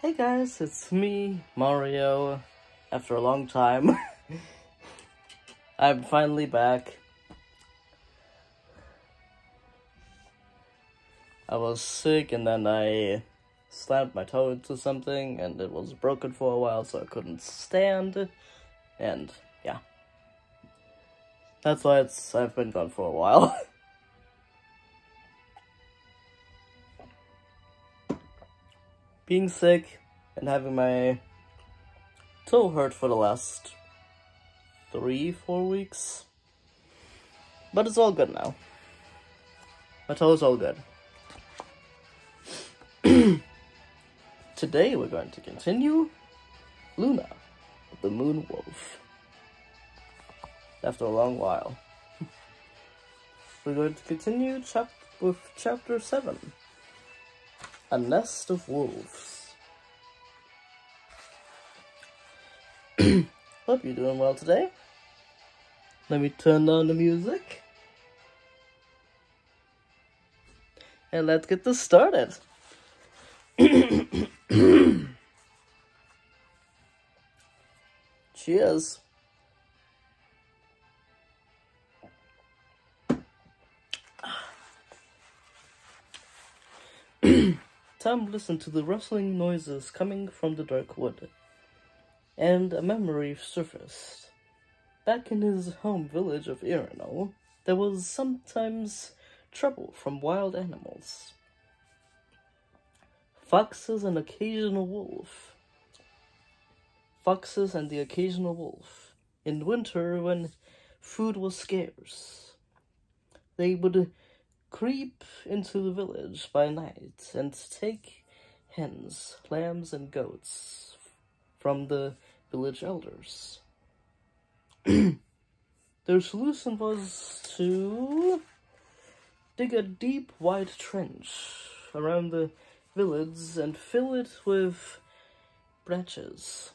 Hey guys, it's me, Mario. After a long time, I'm finally back. I was sick and then I slammed my toe into something and it was broken for a while, so I couldn't stand. And yeah, that's why I've been gone for a while. Being sick and having my toe hurt for the last 3-4 weeks. But it's all good now. My toe is all good. Today we're going to continue Luna, the Moon Wolf. After a long while. We're going to continue with Chapter 7. A Nest of Wolves. Hope you're doing well today. Let me turn on the music. And let's get this started. Cheers. Tom listened to the rustling noises coming from the dark wood, and a memory surfaced. Back in his home village of Irino, there was sometimes trouble from wild animals. Foxes and the occasional wolf. In winter, when food was scarce, they would creep into the village by night and take hens, lambs, and goats from the village elders. Their solution was to dig a deep, wide trench around the village and fill it with branches.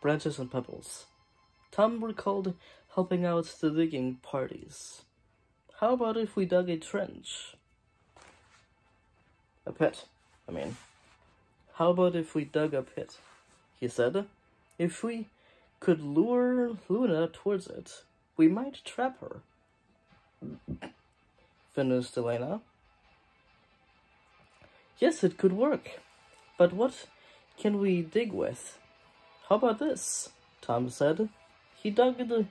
Branches and pebbles. Tom recalled helping out the digging parties. How about if we dug a trench? A pit, I mean. How about if we dug a pit? He said. If we could lure Luna towards it, we might trap her. Finished Elena. Yes, it could work. But what can we dig with? How about this? Tom said. He dug the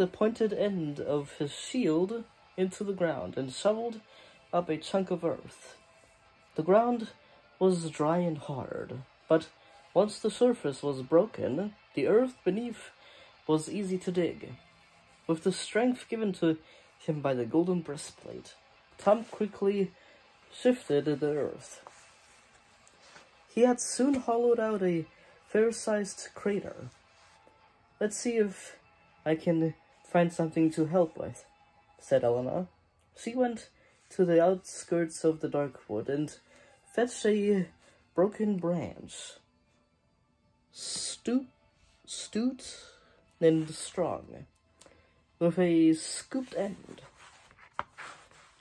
pointed end of his shield into the ground and shoveled up a chunk of earth. The ground was dry and hard, but once the surface was broken, the earth beneath was easy to dig. With the strength given to him by the golden breastplate, Tom quickly shifted the earth. He had soon hollowed out a fair-sized crater. Let's see if I can find something to help with, said Elena. She went to the outskirts of the dark wood and fetched a broken branch. Stout and strong, with a scooped end.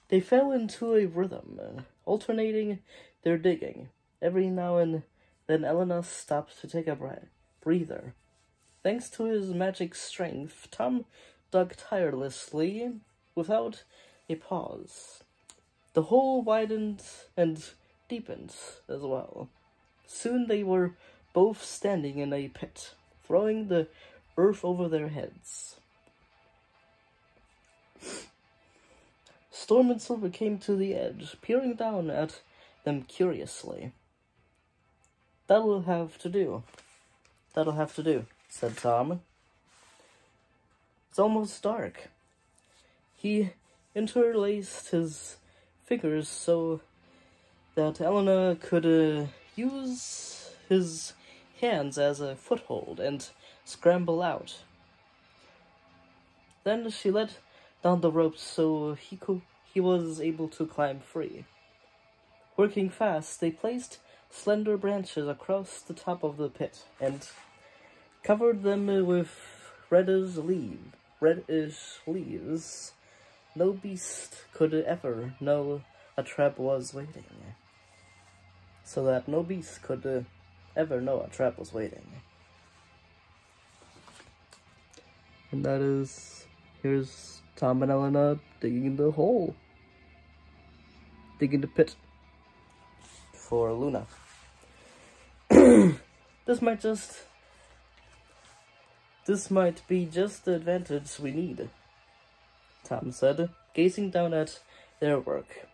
They fell into a rhythm, alternating their digging. Every now and then Elena stopped to take a breather. Thanks to his magic strength, Tom dug tirelessly, without a pause. The hole widened and deepened as well. Soon they were both standing in a pit, throwing the earth over their heads. Storm and Silver came to the edge, peering down at them curiously. That'll have to do, said Tom. It's almost dark. He interlaced his fingers so that Elena could use his hands as a foothold and scramble out. Then she let down the rope so he was able to climb free. Working fast, they placed slender branches across the top of the pit and covered them with reddish leaves. reddish leaves, no beast could ever know a trap was waiting. So that no beast could ever know a trap was waiting. And that is, here's Tom and Elena digging the hole. Digging the pit for Luna. This might be just the advantage we need, Tom said, gazing down at their work.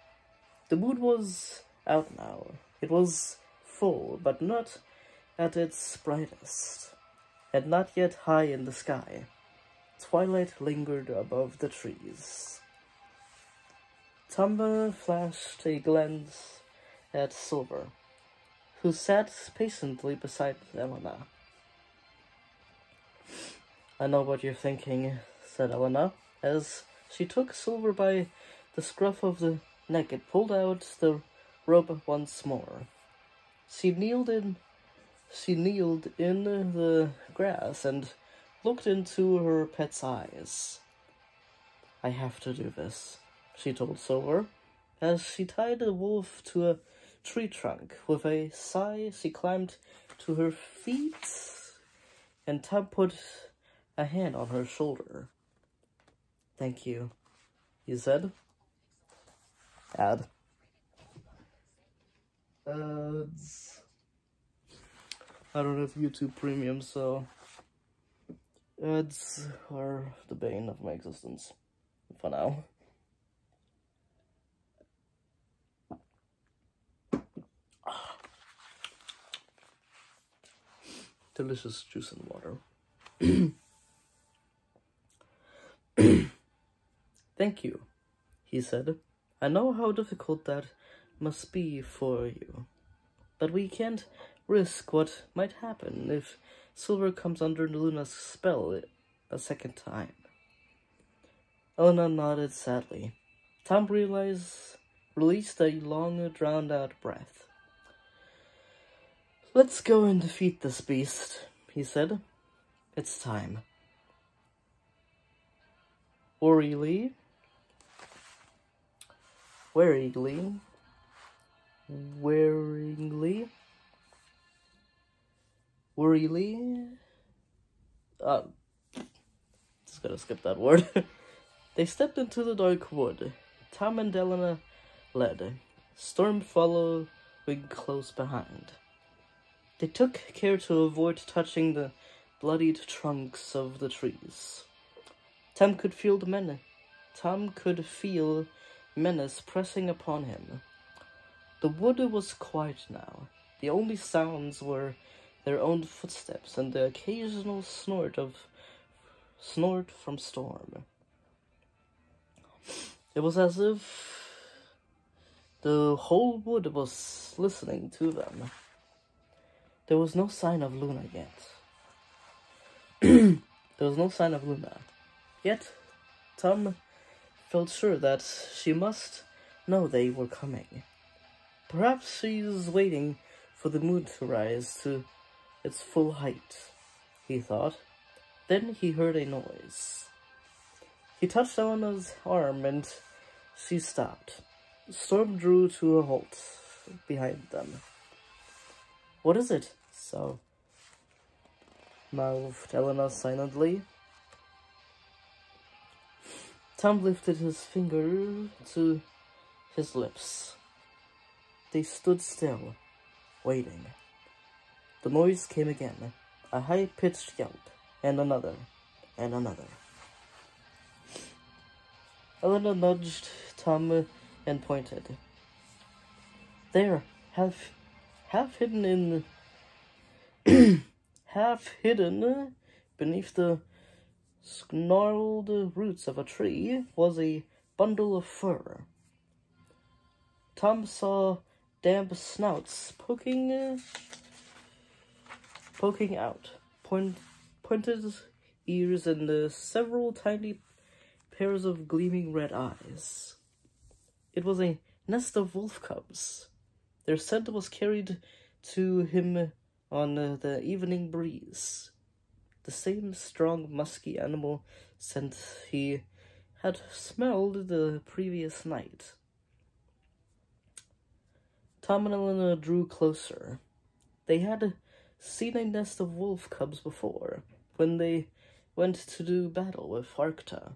The moon was out now. It was full, but not at its brightest, and not yet high in the sky. Twilight lingered above the trees. Tom flashed a glance at Silver, who sat patiently beside Elena. I know what you're thinking, said Elena, as she took Silver by the scruff of the neck and pulled out the rope once more. She kneeled in the grass and looked into her pet's eyes. I have to do this, she told Silver, as she tied the wolf to a tree trunk. With a sigh, she climbed to her feet, and Tom put a hand on her shoulder. Thank you, he said. Ads. I don't have YouTube Premium, so ads are the bane of my existence, for now. Delicious juice and water. Thank you, he said. I know how difficult that must be for you, but we can't risk what might happen if Silver comes under Luna's spell a second time. Elena nodded sadly. Tom released a long, drowned-out breath. Let's go and defeat this beast, he said. It's time. Warily, just gotta skip that word. They stepped into the dark wood. Tom and Elena led, Storm following close behind. They took care to avoid touching the bloodied trunks of the trees. Tom could feel menace pressing upon him. The wood was quiet now. The only sounds were their own footsteps and the occasional snort from Storm. It was as if the whole wood was listening to them. There was no sign of Luna yet. Yet, Tom felt sure that she must know they were coming. Perhaps she's waiting for the moon to rise to its full height, he thought. Then he heard a noise. He touched Elena's arm and she stopped. Storm drew to a halt behind them. What is it? So, mouthed Elena silently. Tom lifted his finger to his lips. They stood still, waiting. The noise came again, a high-pitched yelp, and another, and another. Elena nudged Tom and pointed. There, half hidden beneath the snarled roots of a tree was a bundle of fur. Tom saw damp snouts poking out, pointed ears, and several tiny pairs of gleaming red eyes. It was a nest of wolf cubs. Their scent was carried to him on the evening breeze. The same strong, musky animal scent he had smelled the previous night. Tom and Elena drew closer. They had seen a nest of wolf cubs before, when they went to do battle with Arcta.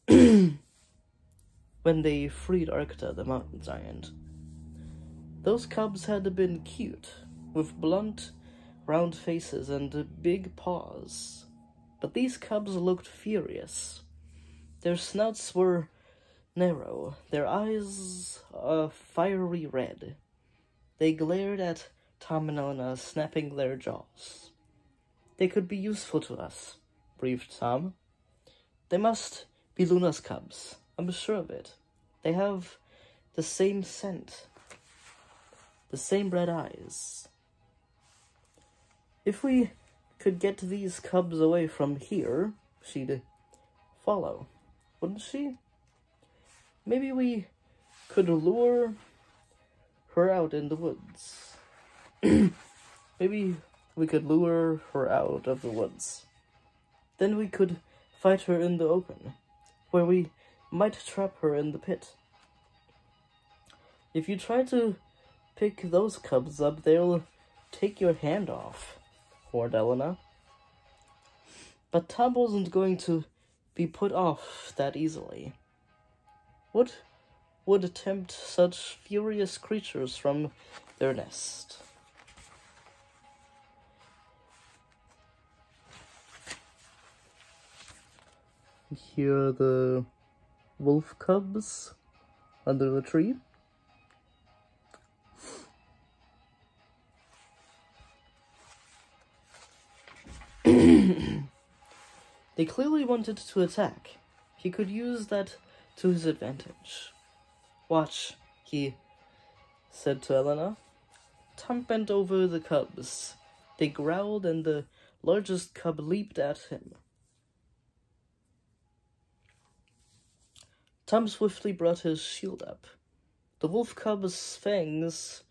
When they freed Arcta, the mountain giant. Those cubs had been cute, with blunt, round faces and big paws. But these cubs looked furious. Their snouts were narrow, their eyes a fiery red. They glared at Tom and Elena, snapping their jaws. "They could be useful to us," breathed Tom. "They must be Luna's cubs. I'm sure of it. They have the same scent, the same red eyes. If we could get these cubs away from here, she'd follow, wouldn't she? Maybe we could lure her out in the woods. Maybe we could lure her out of the woods. Then we could fight her in the open, where we might trap her in the pit. If you try to pick those cubs up, they'll take your hand off," warned Elena. But Tom wasn't going to be put off that easily. What would tempt such furious creatures from their nest? Here are the wolf cubs under the tree. They clearly wanted to attack. He could use that to his advantage. "Watch," he said to Elena. Tom bent over the cubs. They growled, and the largest cub leaped at him. Tom swiftly brought his shield up. The wolf cub's fangs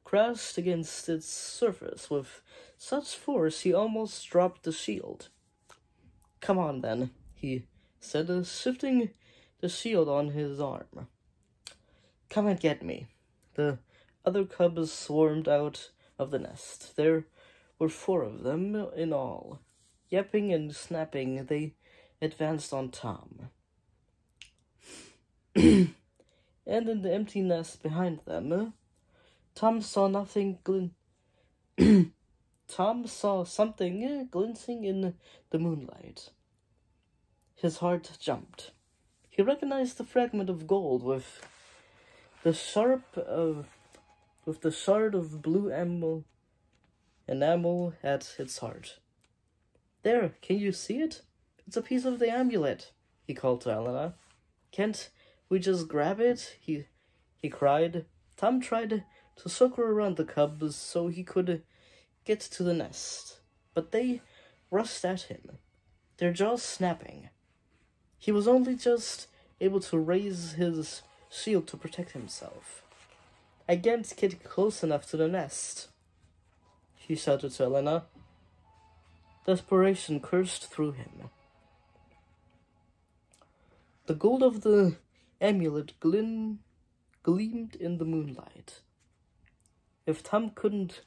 crashed against its surface with such force he almost dropped the shield. "Come on, then," he said, shifting the shield on his arm. "Come and get me." The other cubs swarmed out of the nest. There were 4 of them in all. Yapping and snapping, they advanced on Tom. And in the empty nest behind them, Tom saw Tom saw something glinting in the moonlight. His heart jumped. He recognized the fragment of gold with the shard of blue enamel at its heart. "There, can you see it? It's a piece of the amulet," he called to Elena. "Can't we just grab it?" he cried. Tom tried to circle around the cubs so he could get to the nest, but they rushed at him, their jaws snapping. He was only just able to raise his shield to protect himself. "I can't get close enough to the nest," he shouted to Elena. Desperation coursed through him. The gold of the amulet gleamed in the moonlight. If Tom couldn't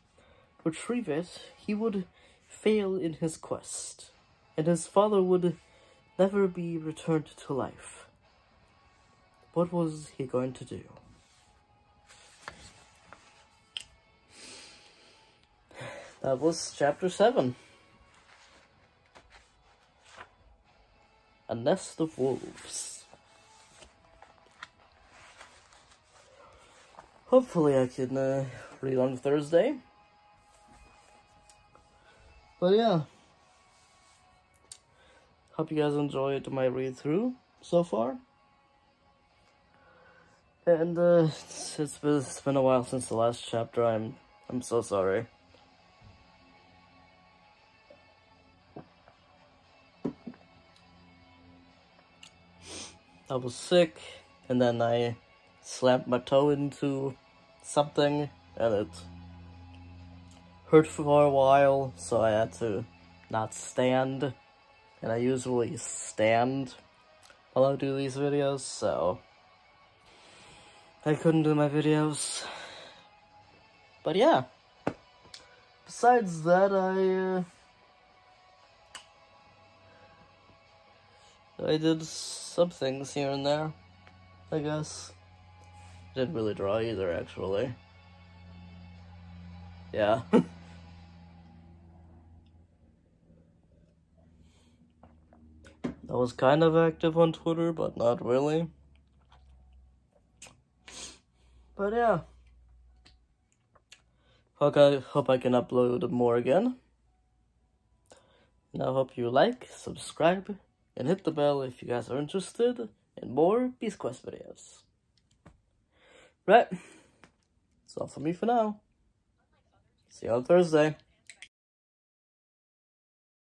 retrieve it, he would fail in his quest, and his father would never be returned to life. What was he going to do? That was chapter 7. A Nest of Wolves. Hopefully I can read on Thursday. But yeah. Hope you guys enjoyed my read through so far. And it's been a while since the last chapter. I'm so sorry. I was sick, and then I slammed my toe into something, and it hurt for a while, so I had to not stand and I usually stand while I do these videos, so I couldn't do my videos. But yeah, besides that, I did some things here and there, I guess. Didn't really draw either, actually. Yeah. I was kind of active on Twitter, but not really. But yeah. Hope I can upload more again. And I hope you like, subscribe, and hit the bell if you guys are interested in more Beast Quest videos. Right. That's all for me for now. See you on Thursday.